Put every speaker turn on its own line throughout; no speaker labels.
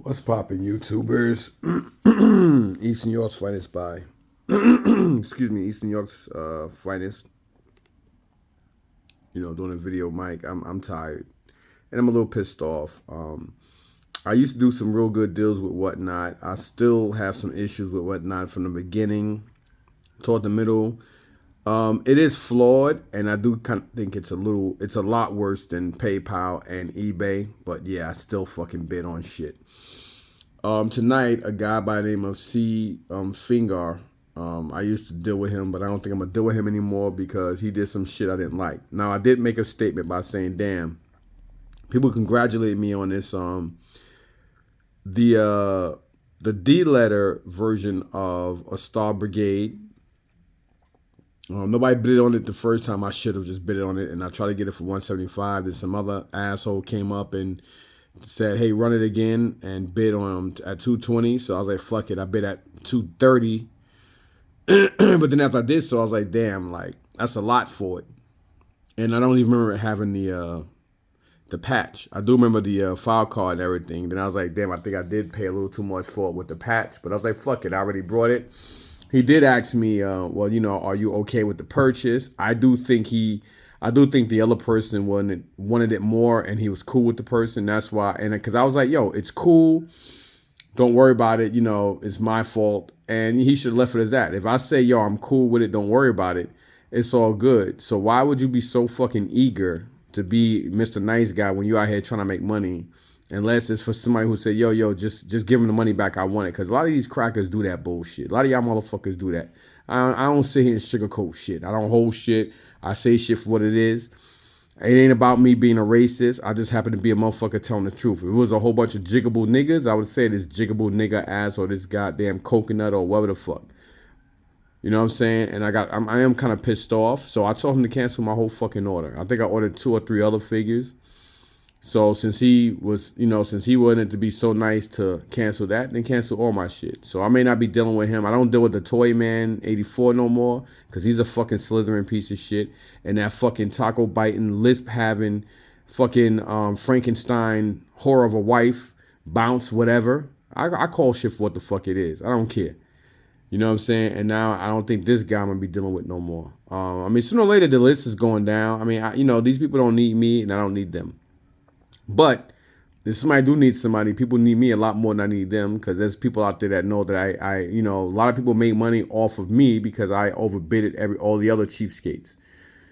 What's poppin', YouTubers? Eastern York's finest by. Excuse me, Eastern York's finest. Doing a video, Mike. I'm tired, and I'm a little pissed off. I used to do some real good deals with Whatnot. I still have some issues with Whatnot from the beginning toward the middle. It is flawed, and I do kind of think it's a lot worse than PayPal and eBay. But yeah, I still fucking bid on shit. Tonight, a guy by the name of C. Fingar. I used to deal with him, but I don't think I'm gonna deal with him anymore because he did some shit I didn't like. Now, I did make a statement by saying, "Damn, people congratulate me on this." The D letter version of a Star Brigade. Nobody bid on it the first time. I should have just bid on it, and I tried to get it for 175. Then some other asshole came up and said, "Hey, run it again," and bid on them at 220. So I was like, "Fuck it." I bid at 230. But then after I did so, I was like, "Damn, like that's a lot for it." And I don't even remember having the patch. I do remember the file card and everything. Then I was like, "Damn, I think I did pay a little too much for it with the patch." But I was like, "Fuck it." I already brought it. He did ask me, "Well, are you okay with the purchase?" I do think the other person wanted it more, and he was cool with the person. That's why, and because I was like, "Yo, it's cool. Don't worry about it. It's my fault." And he should have left it as that. If I say, "Yo, I'm cool with it. Don't worry about it," it's all good. So why would you be so fucking eager to be Mr. Nice Guy when you out here trying to make money? Unless it's for somebody who say, yo, just give him the money back. I want it. Because a lot of these crackers do that bullshit. A lot of y'all motherfuckers do that. I don't sit here and sugarcoat shit. I don't hold shit. I say shit for what it is. It ain't about me being a racist. I just happen to be a motherfucker telling the truth. If it was a whole bunch of jiggable niggas, I would say this jiggable nigga ass or this goddamn coconut or whatever the fuck. You know what I'm saying? And I am kind of pissed off. So I told him to cancel my whole fucking order. I think I ordered 2 or 3 other figures. So since he wanted to be so nice to cancel that, then cancel all my shit. So I may not be dealing with him. I don't deal with the Toy Man 84 no more because he's a fucking slithering piece of shit. And that fucking taco biting, lisp having, fucking Frankenstein horror of a wife, bounce, whatever. I call shit for what the fuck it is. I don't care. You know what I'm saying? And now I don't think this guy I'm gonna be dealing with no more. I mean, sooner or later the list is going down. I mean, these people don't need me and I don't need them. But if somebody do need somebody, people need me a lot more than I need them because there's people out there that know that a lot of people make money off of me because I overbid it all the other cheapskates.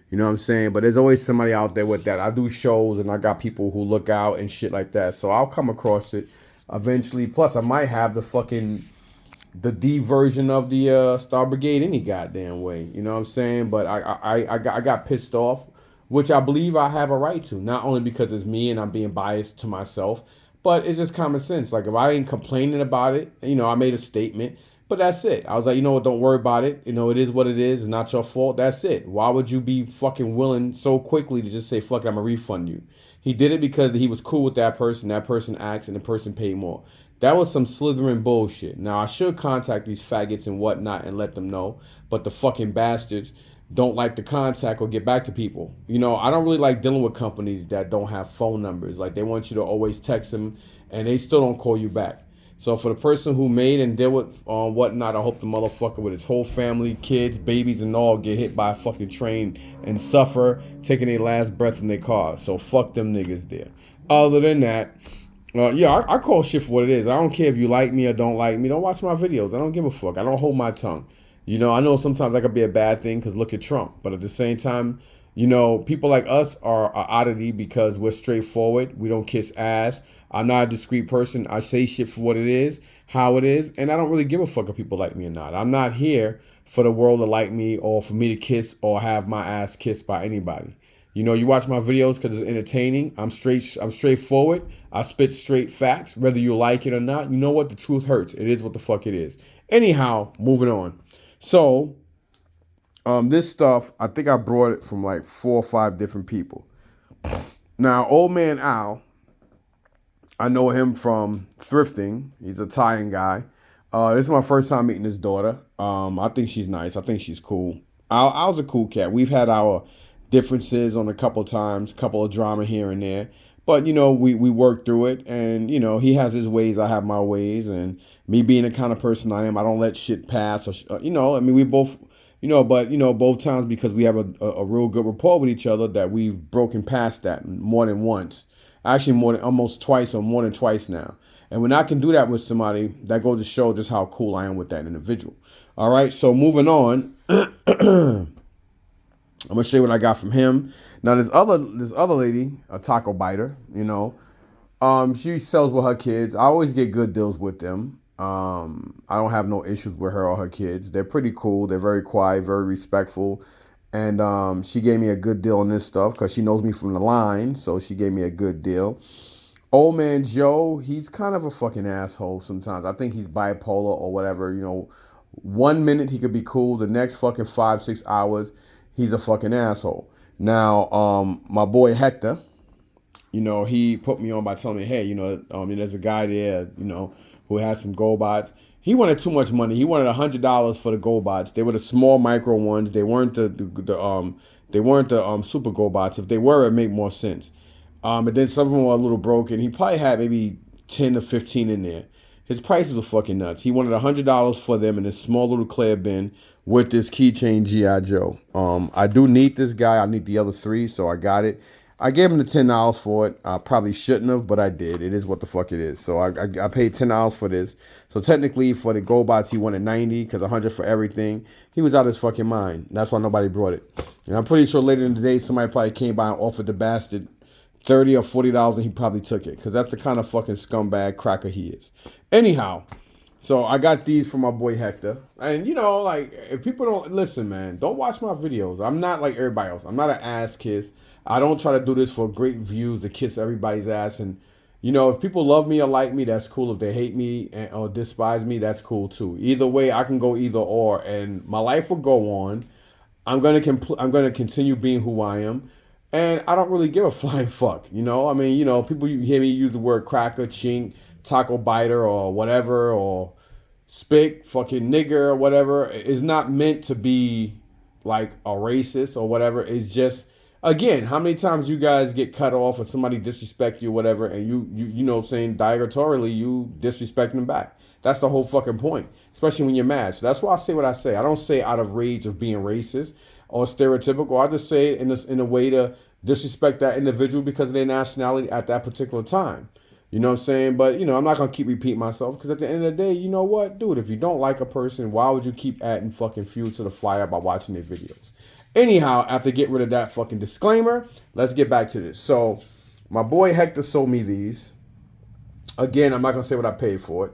You know what I'm saying? But there's always somebody out there with that. I do shows and I got people who look out and shit like that. So I'll come across it eventually. Plus, I might have the D version of the Star Brigade any goddamn way. You know what I'm saying? But I got pissed off, which I believe I have a right to. Not only because it's me and I'm being biased to myself, but it's just common sense. Like if I ain't complaining about it, I made a statement, but that's it. I was like, you know what, don't worry about it. It is what it is. It's not your fault. That's it. Why would you be fucking willing so quickly to just say, fuck it, I'm gonna refund you? He did it because he was cool with that person. That person asked and the person paid more. That was some slithering bullshit. Now I should contact these faggots and whatnot and let them know, but the fucking bastards don't like to contact or get back to people. I don't really like dealing with companies that don't have phone numbers. Like they want you to always text them and they still don't call you back. So for the person who made and deal with whatnot, I hope the motherfucker with his whole family, kids, babies and all get hit by a fucking train and suffer taking their last breath in their car. So fuck them niggas there. Other than that, I call shit for what it is. I don't care if you like me or don't like me. Don't watch my videos. I don't give a fuck. I don't hold my tongue. I know sometimes that could be a bad thing because look at Trump. But at the same time, people like us are an oddity because we're straightforward. We don't kiss ass. I'm not a discreet person. I say shit for what it is, how it is, and I don't really give a fuck if people like me or not. I'm not here for the world to like me or for me to kiss or have my ass kissed by anybody. You watch my videos because it's entertaining. I'm straightforward. I spit straight facts, whether you like it or not. You know what? The truth hurts. It is what the fuck it is. Anyhow, moving on. So, this stuff, I think I brought it from like 4 or 5 different people. Now, old man Al, I know him from thrifting. He's a Italian guy. This is my first time meeting his daughter. I think she's nice. I think she's cool. Al's a cool cat. We've had our differences on a couple of times, couple of drama here and there. But we work through it, and he has his ways, I have my ways, and me being the kind of person I am, I don't let shit pass. Or I mean, we both, but both times because we have a real good rapport with each other that we've broken past that more than once, actually more than almost twice or more than twice now. And when I can do that with somebody, that goes to show just how cool I am with that individual. All right, so moving on. I'm gonna show you what I got from him. Now this other lady, a taco biter, she sells with her kids. I always get good deals with them. I don't have no issues with her or her kids. They're pretty cool. They're very quiet, very respectful. And she gave me a good deal on this stuff because she knows me from the line. So she gave me a good deal. Old man Joe, he's kind of a fucking asshole sometimes. I think he's bipolar or whatever. 1 minute he could be cool. The next fucking 5-6 hours, he's a fucking asshole. Now, my boy Hector, he put me on by telling me, hey, there's a guy there, who has some gold bots. He wanted too much money. He wanted $100 for the gold bots. They were the small micro ones. They weren't the super gold bots. If they were, it made more sense. And then some of them were a little broken. He probably had maybe 10 to 15 in there. His prices were fucking nuts. He wanted $100 for them in this small little clear bin with this keychain G.I. Joe. I do need this guy. I need the other three, so I got it. I gave him the $10 for it. I probably shouldn't have, but I did. It is what the fuck it is. So I paid $10 for this. So technically for the gold bots, he wanted 90 because 100 for everything. He was out of his fucking mind. That's why nobody brought it. And I'm pretty sure later in the day, somebody probably came by and offered the bastard $30 or $40 and he probably took it because that's the kind of fucking scumbag cracker he is. Anyhow, so I got these for my boy Hector. And if people don't listen, man, don't watch my videos. I'm not like everybody else. I'm not an ass kiss. I don't try to do this for great views to kiss everybody's ass. And if people love me or like me, that's cool. If they hate me or despise me, that's cool too. Either way, I can go either or, and my life will go on. I'm gonna continue being who I am. And I don't really give a flying fuck, I mean, people hear me use the word cracker, chink, taco biter, or whatever, or spick, fucking nigger, or whatever. It's not meant to be like a racist or whatever. It's just, again, how many times you guys get cut off or somebody disrespect you or whatever, and you saying derogatorily, you disrespect them back. That's the whole fucking point, especially when you're mad. So that's why I say what I say. I don't say out of rage of being racist or stereotypical. I just say it in a way to disrespect that individual because of their nationality at that particular time. You know what I'm saying? But, I'm not going to keep repeating myself because at the end of the day, you know what? Dude, if you don't like a person, why would you keep adding fucking fuel to the fire by watching their videos? Anyhow, after getting rid of that fucking disclaimer, let's get back to this. So, my boy Hector sold me these. Again, I'm not going to say what I paid for it.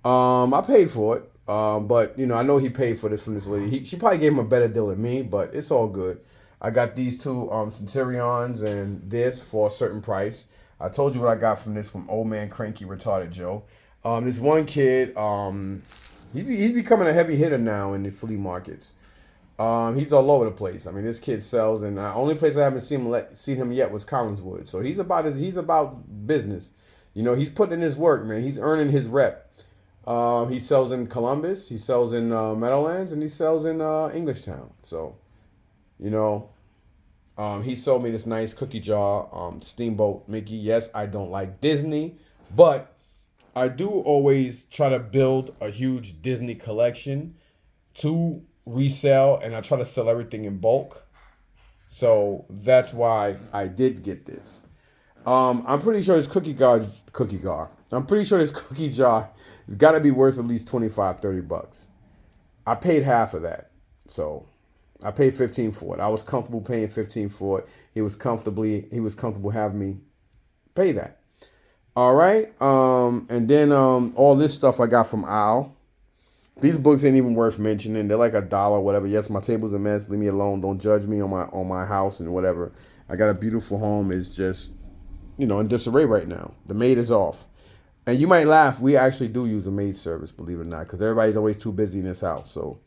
I paid for it. But, I know he paid for this from this lady. She probably gave him a better deal than me, but it's all good. I got these two Centurions and this for a certain price. I told you what I got from this from Old Man Cranky Retarded Joe. This one kid, he's becoming a heavy hitter now in the flea markets. He's all over the place. I mean, this kid sells, and the only place I haven't seen him yet was Collinswood. So he's about business. He's putting in his work, man. He's earning his rep. He sells in Columbus, he sells in Meadowlands, and he sells in Englishtown. So, he sold me this nice cookie jar, Steamboat Mickey. Yes, I don't like Disney, but I do always try to build a huge Disney collection to resell, and I try to sell everything in bulk. So that's why I did get this. I'm pretty sure this I'm pretty sure this cookie jar has got to be worth at least $25-$30. I paid half of that. So I paid $15 for it. I was comfortable paying $15 for it. He was comfortable having me pay that. All right. And then all this stuff I got from Al. These books ain't even worth mentioning. They're like $1 or whatever. Yes, my table's a mess. Leave me alone. Don't judge me on my house and whatever. I got a beautiful home. It's just, in disarray right now. The maid is off. And you might laugh. We actually do use a maid service, believe it or not, because everybody's always too busy in this house. So,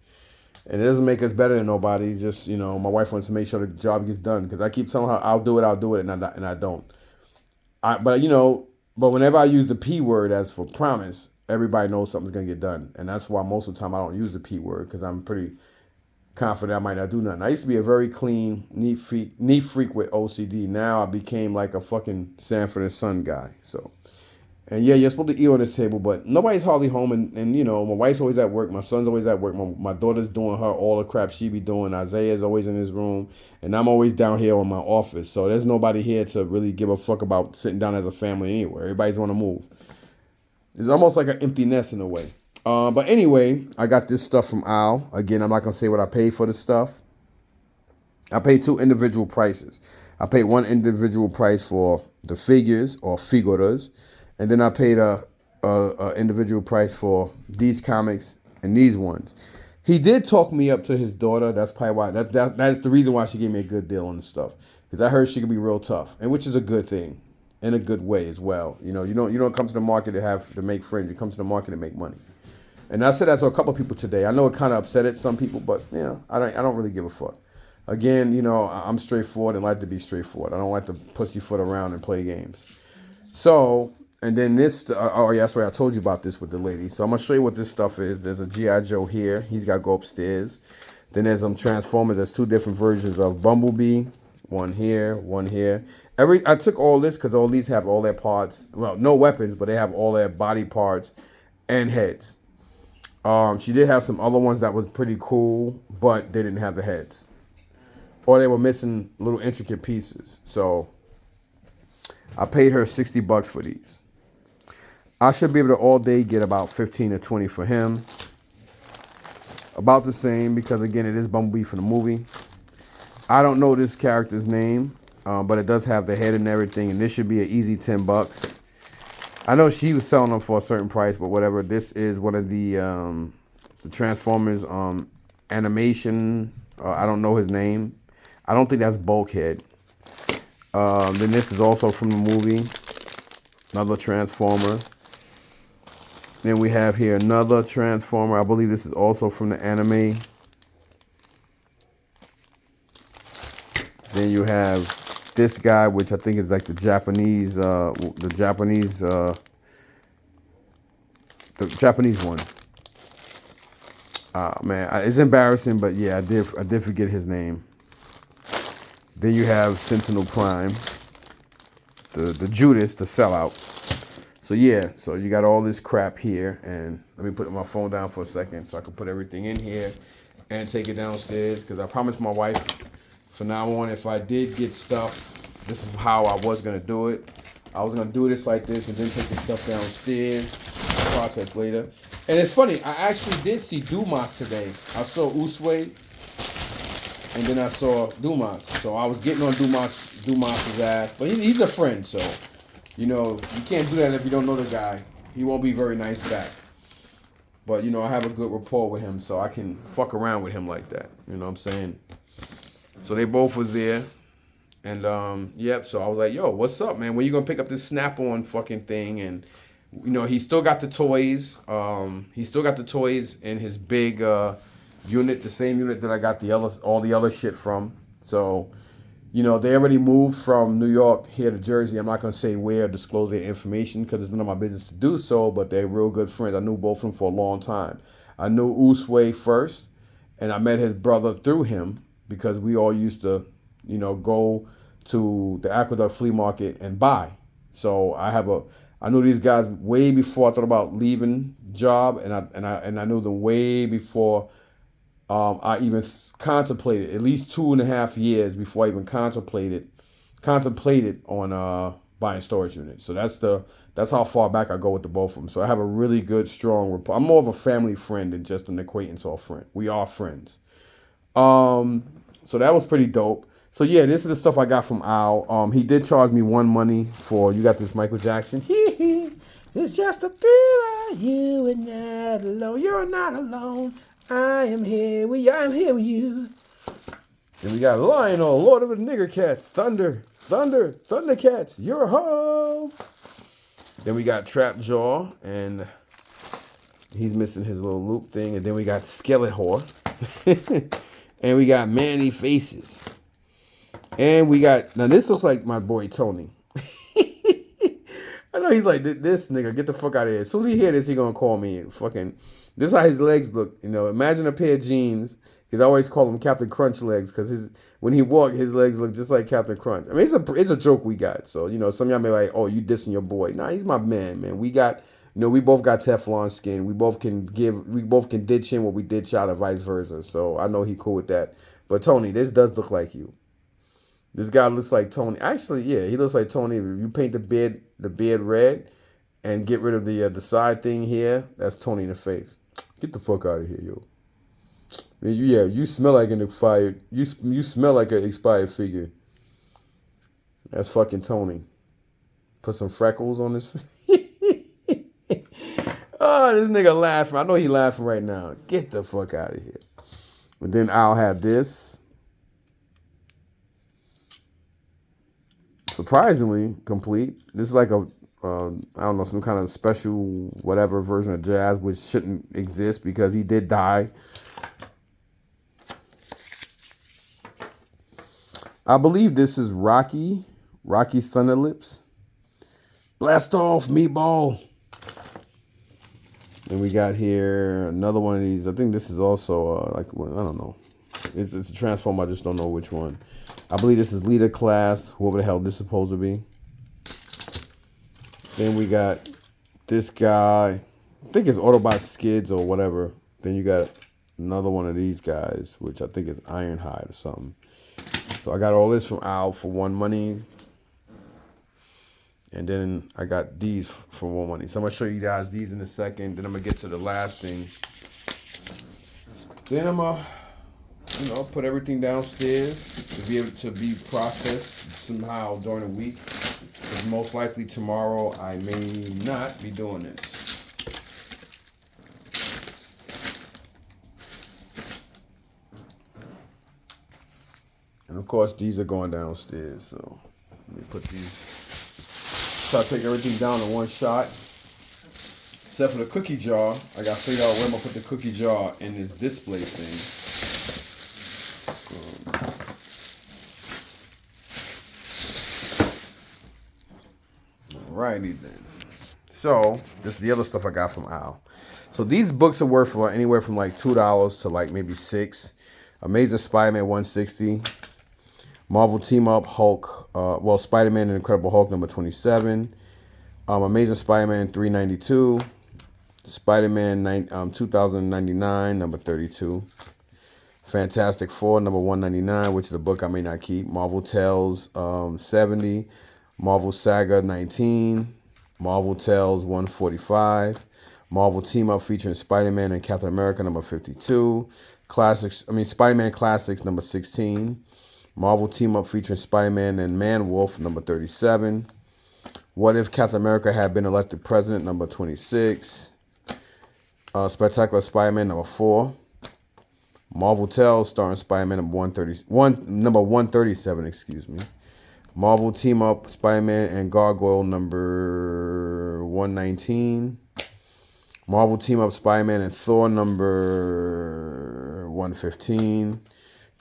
and it doesn't make us better than nobody. It's just, my wife wants to make sure the job gets done because I keep telling her I'll do it, and I don't. But whenever I use the P word as for promise, everybody knows something's gonna get done, and that's why most of the time I don't use the P word because I'm pretty confident I might not do nothing. I used to be a very clean, neat freak with OCD. Now I became like a fucking Sanford and Son guy. So, and yeah, you're supposed to eat on this table, but nobody's hardly home. And you know, my wife's always at work. My son's always at work. My daughter's doing her all the crap she be doing. Isaiah's always in his room. And I'm always down here in my office. So there's nobody here to really give a fuck about sitting down as a family anywhere. Everybody's on the move. It's almost like an empty nest in a way. But anyway, I got this stuff from Al. Again, I'm not going to say what I paid for the stuff. I paid two individual prices. I paid one individual price for the figures or figuras. And then I paid a individual price for these comics and these ones. He did talk me up to his daughter. That's probably why. That's the reason why she gave me a good deal on the stuff. Because I heard she could be real tough, and which is a good thing, in a good way as well. You know, you don't come to the market to make friends. You come to the market to make money. And I said that to a couple of people today. I know it kind of upset some people, but you know, I don't really give a fuck. Again, you know, I'm straightforward and like to be straightforward. I don't like to pussyfoot around and play games. So, and then this, oh yeah, that's right. I told you about this with the lady. So I'm gonna show you what this stuff is. There's a G.I. Joe here. He's got to go upstairs. Then there's some Transformers. There's two different versions of Bumblebee. One here, one here. I took all this because all these have all their parts. Well, no weapons, but they have all their body parts and heads. She did have some other ones that was pretty cool, but they didn't have the heads. Or they were missing little intricate pieces. So I paid her $60 for these. I should be able to all day get about 15 or 20 for him. About the same because, again, it is Bumblebee from the movie. I don't know this character's name, but it does have the head and everything, and this should be an easy $10. I know she was selling them for a certain price, but whatever. This is one of the Transformers animation. I don't know his name. I don't think that's Bulkhead. Then this is also from the movie. Another Transformer. Then we have here another Transformer. I believe this is also from the anime. Then you have this guy, which I think is like the Japanese one. Man, it's embarrassing, but yeah, I did forget his name. Then you have Sentinel Prime, the Judas, the sellout. So yeah, so you got all this crap here, and let me put my phone down for a second so I can put everything in here and take it downstairs, because I promised my wife from now on, if I did get stuff, this is how I was gonna do it. I was gonna do this like this and then take the stuff downstairs, process later. And it's funny, I actually did see Dumas today. I saw Uswe, and then I saw Dumas. So I was getting on Dumas's ass, but he's a friend, so you know, you can't do that if you don't know the guy. He won't be very nice back. But, you know, I have a good rapport with him, so I can fuck around with him like that. You know what I'm saying? So they both was there. And, yep, so I was like, yo, what's up, man? When you going to pick up this Snap-on fucking thing? And, you know, he still got the toys. He still got the toys in his big unit, the same unit that I got all the other shit from. So, you know, they already moved from New York here to Jersey. I'm not going to say where, disclose their information, because it's none of my business to do so, but they're real good friends. I knew both of them for a long time. I knew Uswe first, and I met his brother through him, because we all used to, you know, go to the Aqueduct Flea Market and buy. So I knew these guys way before I thought about leaving job, and I knew them way before I even contemplated, at least 2.5 years before I even contemplated on buying storage units. So that's how far back I go with the both of them. So I have a really good, strong rapport. I'm more of a family friend than just an acquaintance or a friend. We are friends. So that was pretty dope. So yeah, this is the stuff I got from Al. He did charge me one money for, you got this Michael Jackson. It's just a thriller, you are not alone. You're not alone. I am here with you. I'm here with you. Then we got Lionel, Lord of the Nigger Cats, Thundercats, you're home. Then we got Trapjaw, and he's missing his little loop thing. And then we got Skeletor. And we got Manny Faces. And we got, now this looks like my boy Tony. I know he's like, this nigga, get the fuck out of here. As soon as he hear this, he gonna call me fucking, this is how his legs look. You know, imagine a pair of jeans. Because I always call him Captain Crunch legs, because when he walked, his legs look just like Captain Crunch. I mean, it's a joke we got. So, some of y'all may be like, oh, you dissing your boy. Nah, he's my man. We got, we both got Teflon skin. We both can ditch in what we ditch out, or vice versa. So I know he cool with that. But Tony, this does look like you. This guy looks like Tony. Actually, yeah, he looks like Tony. If you paint the beard red and get rid of the side thing here, that's Tony in the face. Get the fuck out of here, yo. Yeah, you smell like an expired. You smell like an expired figure. That's fucking Tony. Put some freckles on his face. Oh, this nigga laughing. I know he laughing right now. Get the fuck out of here. But then I'll have this. Surprisingly complete. This is like a I don't know, some kind of special whatever version of Jazz, which shouldn't exist because he did die. I believe this is Rocky's Thunder Lips. Blast off, meatball. Then we got here another one of these. I think this is also I don't know. It's a Transformer. I just don't know which one. I believe this is Leader Class, whoever the hell this is supposed to be. Then we got this guy. I think it's Autobot Skids or whatever. Then you got another one of these guys, which I think is Ironhide or something. So I got all this from Al for one money. And then I got these for one money. So I'm going to show you guys these in a second. Then I'm going to get to the last thing. Then I'm going to, put everything downstairs to be able to be processed somehow during the week. Because most likely tomorrow I may not be doing this. And of course, these are going downstairs. So let me put these. So I take everything down in one shot. Except for the cookie jar. I got to figure out where I'm going to put the cookie jar in this display thing. Alrighty then. So, this is the other stuff I got from Al. So these books are worth anywhere from like $2 to like maybe $6. Amazing Spider-Man 160. Marvel Team Up Hulk. Spider-Man and Incredible Hulk number 27. Amazing Spider-Man 392. Spider-Man 2099 number 32. Fantastic Four number 199, which is a book I may not keep. Marvel Tales 70. Marvel Saga 19. Marvel Tales 145. Marvel Team Up featuring Spider-Man and Captain America number 52. Spider-Man Classics number 16. Marvel Team Up featuring Spider-Man and Man-Wolf number 37. What If Captain America Had Been Elected President number 26. Spectacular Spider-Man number 4. Marvel Tales starring Spider-Man number 137, excuse me. Marvel Team Up Spider-Man and Gargoyle number 119. Marvel Team Up Spider-Man and Thor number 115.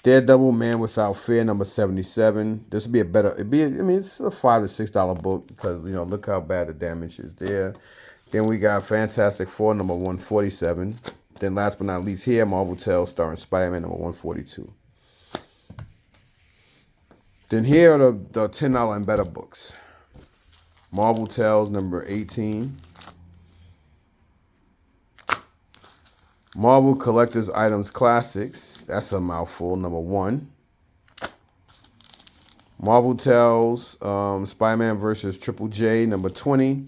Daredevil Man Without Fear number 77. This would be it's a $5 to $6 book because, look how bad the damage is there. Then we got Fantastic Four number 147. Then last but not least here, Marvel Tales starring Spider-Man number 142. Then here are the $10 and better books. Marvel Tales number 18. Marvel Collector's Items Classics. That's a mouthful, number 1. Marvel Tales Spider-Man vs. Triple J, number 20.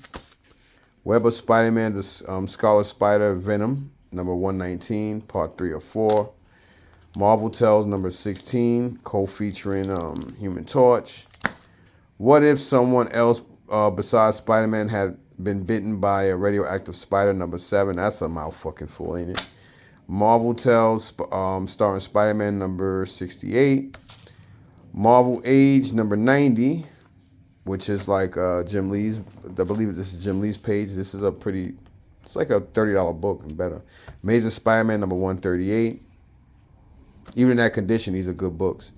Web of Spider-Man, the Scarlet Spider Venom, number 119, part 3 or 4. Marvel Tales number 16, co-featuring Human Torch. What if someone else besides Spider-Man had been bitten by a radioactive spider, number 7. That's a mouthfucking fool, ain't it? Marvel Tales starring Spider-Man number 68. Marvel Age number 90, which is like Jim Lee's. I believe this is Jim Lee's page. This is it's like a $30 book and better. Amazing Spider-Man number 138. Even in that condition, these are good books.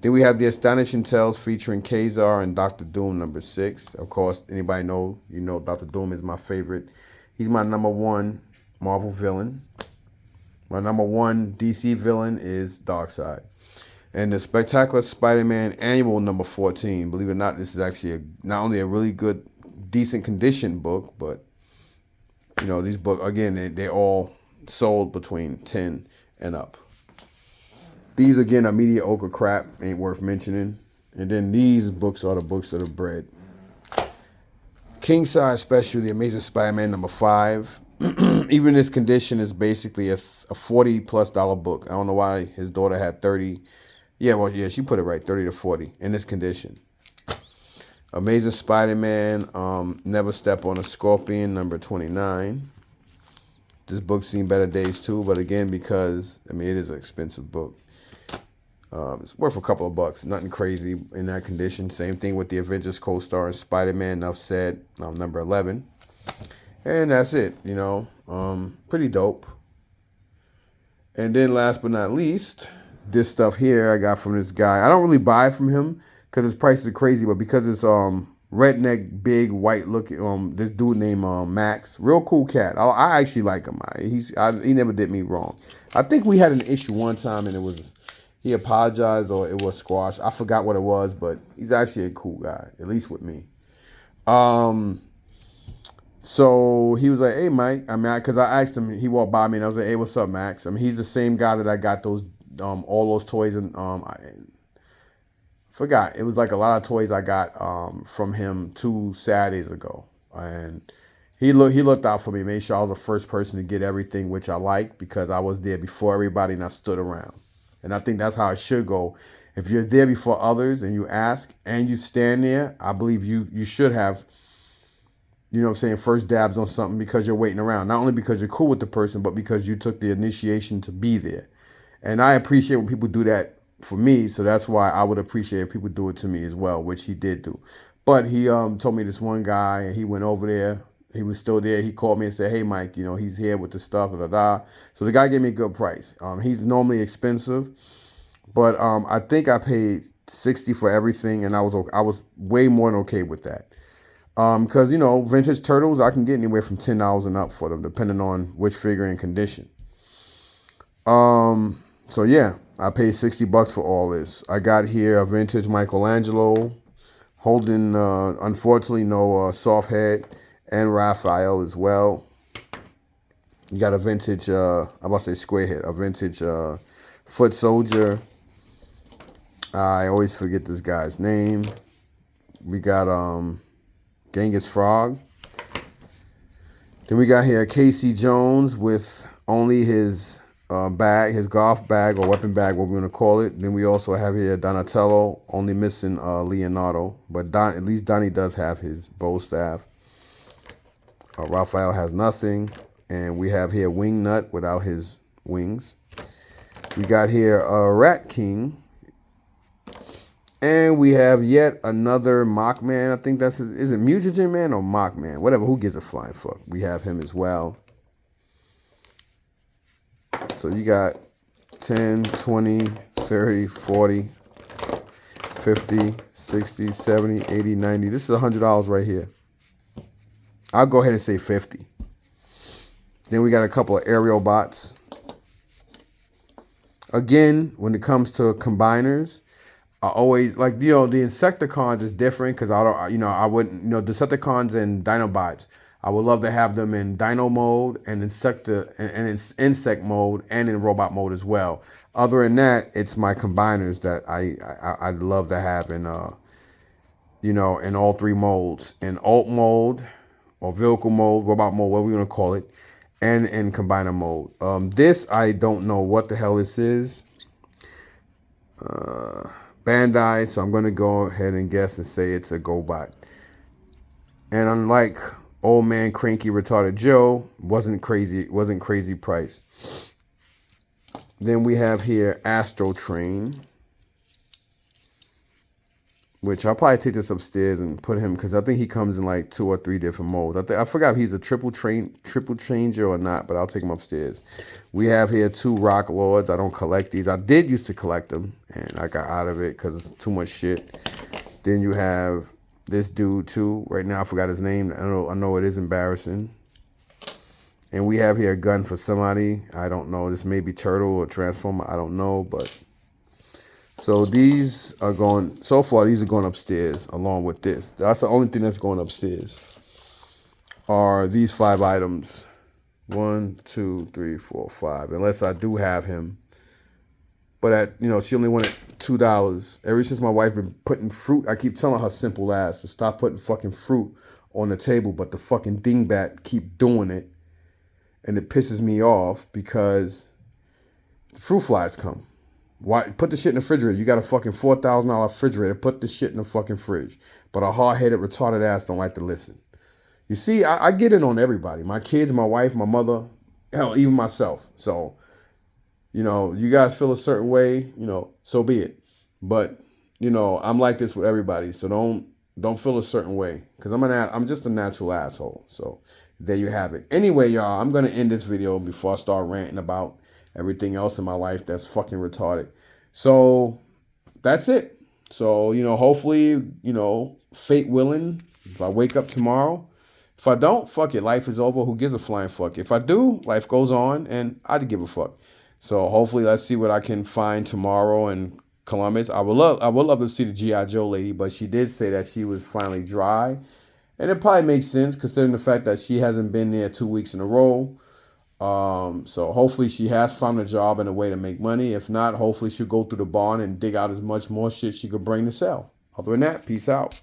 Then we have The Astonishing Tales featuring Kazar and Dr. Doom number 6. Of course, anybody know, Dr. Doom is my favorite. He's my number 1 Marvel villain. My number one DC villain is Darkseid. And the Spectacular Spider-Man Annual number 14. Believe it or not, this is actually not only a really good, decent condition book, but you know, these books, again, they all sold between 10 and up. These, again, are mediocre crap, ain't worth mentioning. And then these books are the books that are bred. King Size Special, The Amazing Spider-Man number 5. Even this condition is basically a $40+ book. I don't know why his daughter had 30. Yeah, well, yeah, she put it right, 30 to 40 in this condition. Amazing Spider-Man, Never Step on a Scorpion, number 29. This book's seen better days too, but again, because, I mean, it is an expensive book. It's worth a couple of bucks, nothing crazy in that condition. Same thing with the Avengers co-star Spider-Man, enough said, number 11. And that's it, you know, pretty dope. And then last but not least, this stuff here I got from this guy. I don't really buy from him because his prices are crazy, but because it's redneck, big, white looking, this dude named Max, real cool cat. I actually like him. He never did me wrong. I think we had an issue one time and he apologized or it was squashed. I forgot what it was, but he's actually a cool guy, at least with me. So he was like, "Hey, Mike." I mean, because I asked him, he walked by me and I was like, "Hey, what's up, Max?" I mean, he's the same guy that I got those all those toys and I forgot. It was like a lot of toys I got from him 2 Saturdays ago, and he looked out for me, made sure I was the first person to get everything, which I like because I was there before everybody and I stood around, and I think that's how it should go. If you're there before others and you ask and you stand there, I believe you should have, you know what I'm saying, first dabs on something because you're waiting around. Not only because you're cool with the person, but because you took the initiation to be there. And I appreciate when people do that for me, so that's why I would appreciate if people do it to me as well, which he did do. But he told me this one guy, and he went over there. He was still there. He called me and said, "Hey, Mike, you know, he's here with the stuff, da da da." So the guy gave me a good price. He's normally expensive, but I think I paid $60 for everything, and I was way more than okay with that. Because, you know, vintage turtles, I can get anywhere from $10 and up for them, depending on which figure and condition. So yeah, I paid $60 for all this. I got here a vintage Michelangelo, holding, unfortunately, no soft head, and Raphael as well. You got a vintage, I'm about to say square head, a vintage foot soldier. I always forget this guy's name. We got Genghis Frog. Then we got here Casey Jones with only his bag, his golf bag or weapon bag, what we're going to call it. Then we also have here Donatello, only missing Leonardo. But at least Donnie does have his bow staff. Raphael has nothing. And we have here Wingnut without his wings. We got here Rat King. And we have yet another Mockman. I think that's is it Mutagen Man or Mockman? Whatever, who gives a flying fuck. We have him as well. So you got 10, 20, 30, 40, 50, 60, 70, 80, 90. This is $100 right here. I'll go ahead and say 50. Then we got a couple of aerial bots. Again, when it comes to combiners, I always, like, you know, the Insecticons is different because I wouldn't, you know, Decepticons and Dinobots, I would love to have them in Dino mode and insect mode and in robot mode as well. Other than that, it's my combiners that I'd love to have in, you know, in all 3 modes, in alt mode or vehicle mode, robot mode, whatever you want to call it, and in combiner mode. This, I don't know what the hell this is. Bandai, so I'm going to go ahead and guess and say it's a GoBot. And unlike Old Man Cranky Retarded Joe, wasn't crazy price. Then we have here Astro Train, which I'll probably take this upstairs and put him, because I think he comes in like 2 or 3 different modes. I forgot if he's a triple changer or not, but I'll take him upstairs. We have here 2 Rock Lords. I don't collect these. I did used to collect them, and I got out of it because it's too much shit. Then you have this dude too. Right now I forgot his name. I know it is embarrassing. And we have here a gun for somebody. I don't know. This may be Turtle or Transformer. I don't know. But so these are going, so far these are going upstairs along with this. That's the only thing that's going upstairs are these 5 items. 1, 2, 3, 4, 5. Unless I do have him. But she only wanted $2. Ever since my wife been putting fruit, I keep telling her simple ass to stop putting fucking fruit on the table, but the fucking dingbat keep doing it. And it pisses me off because the fruit flies come. Why put the shit in the refrigerator? You got a fucking $4,000 refrigerator. Put the shit in the fucking fridge. But a hard-headed, retarded ass don't like to listen. You see, I get it on everybody. My kids, my wife, my mother, hell, even myself. So, you guys feel a certain way, so be it. But, I'm like this with everybody. So don't feel a certain way. Because I'm just a natural asshole. So there you have it. Anyway, y'all, I'm going to end this video before I start ranting about everything else in my life that's fucking retarded. So that's it. So, hopefully, fate willing, if I wake up tomorrow. If I don't, fuck it. Life is over. Who gives a flying fuck? If I do, life goes on, and I'd give a fuck. So hopefully, let's see what I can find tomorrow in Columbus. I would love to see the G.I. Joe lady, but she did say that she was finally dry, and it probably makes sense considering the fact that she hasn't been there 2 weeks in a row. So hopefully she has found a job and a way to make money. If not, hopefully she'll go through the barn and dig out as much more shit she could bring to sell. Other than that, peace out.